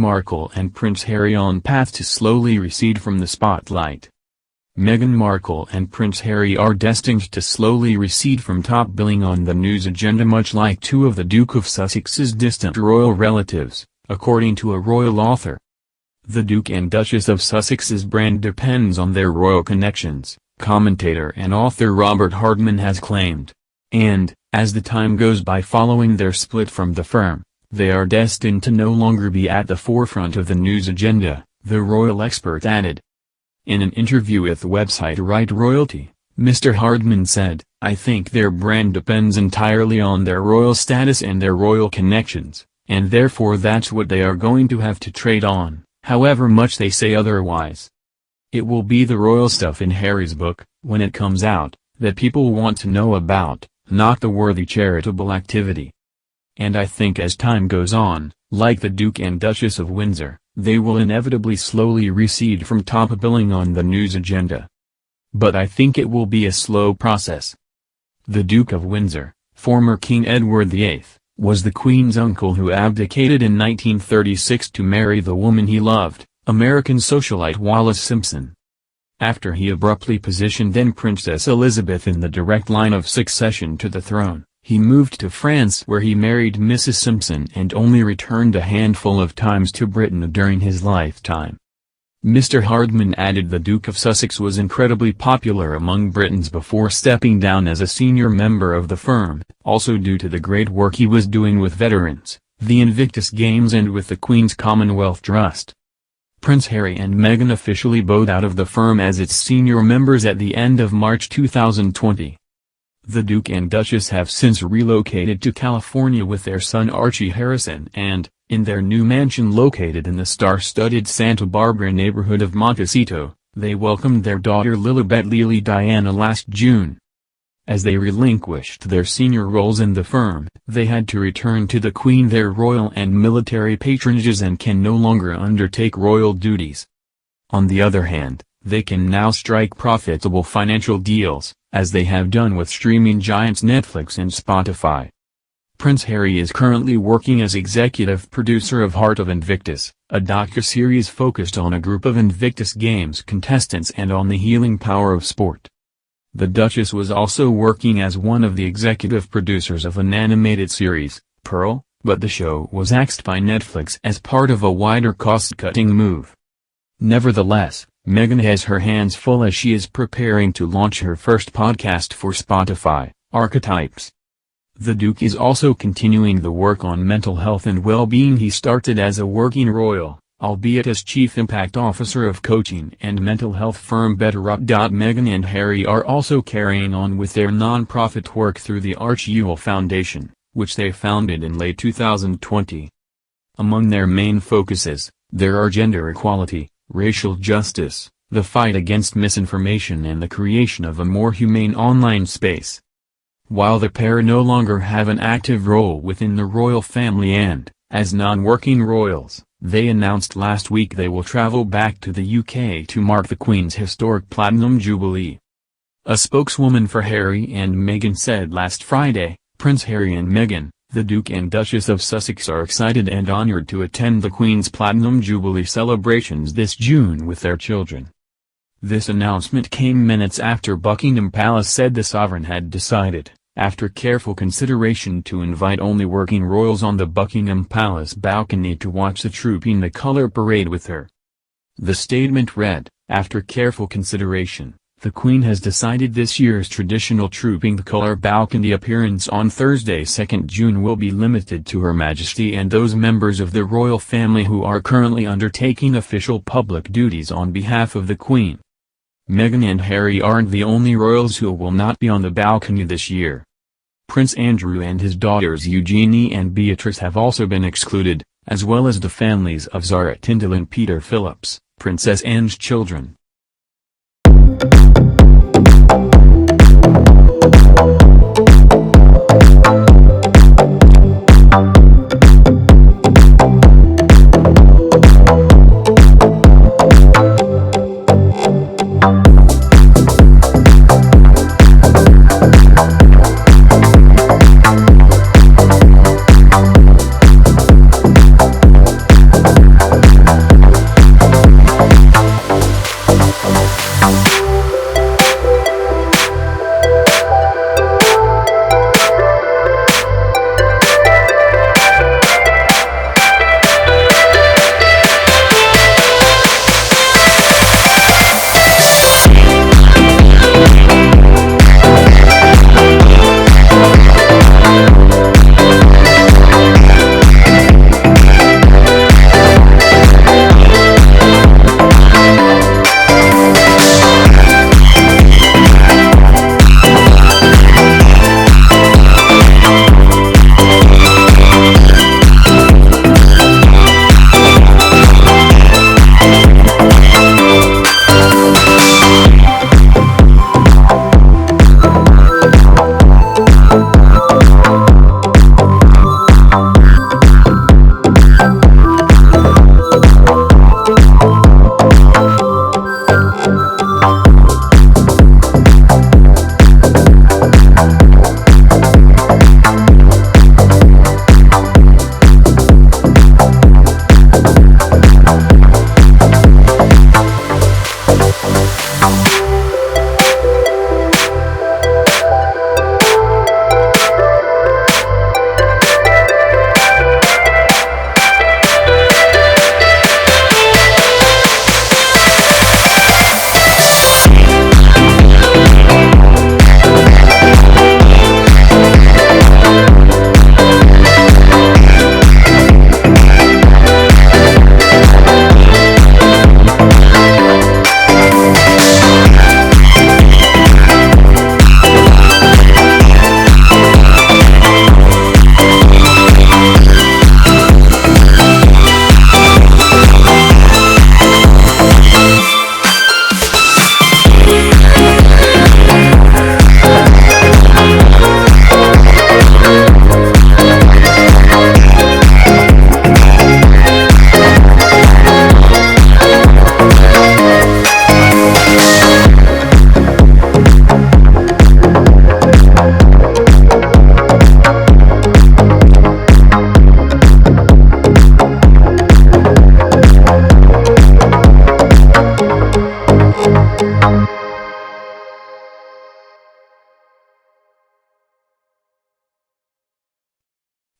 Markle and Prince Harry on path to slowly recede from the spotlight. Meghan Markle and Prince Harry are destined to slowly recede from top billing on the news agenda, much like two of the Duke of Sussex's distant royal relatives, according to a royal author. The Duke and Duchess of Sussex's brand depends on their royal connections, commentator and author Robert Hardman has claimed. And, as the time goes by following their split from the firm, they are destined to no longer be at the forefront of the news agenda, the royal expert added. In an interview with the website Right Royalty, Mr. Hardman said, "I think their brand depends entirely on their royal status and their royal connections, and therefore that's what they are going to have to trade on, however much they say otherwise. It will be the royal stuff in Harry's book, when it comes out, that people want to know about, not the worthy charitable activity. And I think as time goes on, like the Duke and Duchess of Windsor, they will inevitably slowly recede from top billing on the news agenda. But I think it will be a slow process." The Duke of Windsor, former King Edward VIII, was the Queen's uncle who abdicated in 1936 to marry the woman he loved, American socialite Wallis Simpson. After he abruptly positioned then Princess Elizabeth in the direct line of succession to the throne, he moved to France where he married Mrs. Simpson and only returned a handful of times to Britain during his lifetime. Mr. Hardman added the Duke of Sussex was incredibly popular among Britons before stepping down as a senior member of the firm, also due to the great work he was doing with veterans, the Invictus Games and with the Queen's Commonwealth Trust. Prince Harry and Meghan officially bowed out of the firm as its senior members at the end of March 2020. The Duke and Duchess have since relocated to California with their son Archie Harrison and, in their new mansion located in the star-studded Santa Barbara neighborhood of Montecito, they welcomed their daughter Lilibet Diana last June. As they relinquished their senior roles in the firm, they had to return to the Queen their royal and military patronages and can no longer undertake royal duties. On the other hand, they can now strike profitable financial deals, as they have done with streaming giants Netflix and Spotify. Prince Harry is currently working as executive producer of Heart of Invictus, a docuseries focused on a group of Invictus Games contestants and on the healing power of sport. The Duchess was also working as one of the executive producers of an animated series, Pearl, but the show was axed by Netflix as part of a wider cost-cutting move. Nevertheless, Meghan has her hands full as she is preparing to launch her first podcast for Spotify, Archetypes. The Duke is also continuing the work on mental health and well-being he started as a working royal, albeit as Chief Impact Officer of coaching and mental health firm BetterUp. Meghan and Harry are also carrying on with their non-profit work through the Arch Ewell Foundation, which they founded in late 2020. Among their main focuses, there are gender equality, racial justice, the fight against misinformation and the creation of a more humane online space. While the pair no longer have an active role within the royal family and, as non-working royals, they announced last week they will travel back to the UK to mark the Queen's historic Platinum Jubilee. A spokeswoman for Harry and Meghan said last Friday, Prince Harry and Meghan, the Duke and Duchess of Sussex are excited and honored to attend the Queen's Platinum Jubilee celebrations this June with their children. This announcement came minutes after Buckingham Palace said the sovereign had decided, after careful consideration, to invite only working royals on the Buckingham Palace balcony to watch the Trooping the Colour parade with her. The statement read, "After careful consideration, the Queen has decided this year's traditional Trooping the Colour balcony appearance on Thursday 2 June will be limited to Her Majesty and those members of the royal family who are currently undertaking official public duties on behalf of the Queen." Meghan and Harry aren't the only royals who will not be on the balcony this year. Prince Andrew and his daughters Eugenie and Beatrice have also been excluded, as well as the families of Zara Tindall and Peter Phillips, Princess Anne's children.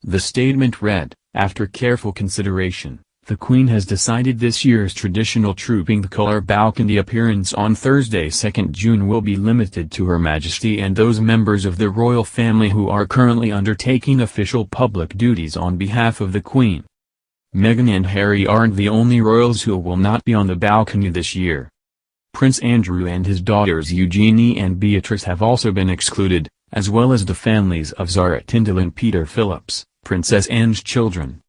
The statement read, "After careful consideration, the Queen has decided this year's traditional Trooping the Colour balcony appearance on Thursday 2 June will be limited to Her Majesty and those members of the royal family who are currently undertaking official public duties on behalf of the Queen." Meghan and Harry aren't the only royals who will not be on the balcony this year. Prince Andrew and his daughters Eugenie and Beatrice have also been excluded, as well as the families of Zara Tindall and Peter Phillips, Princess Anne's children.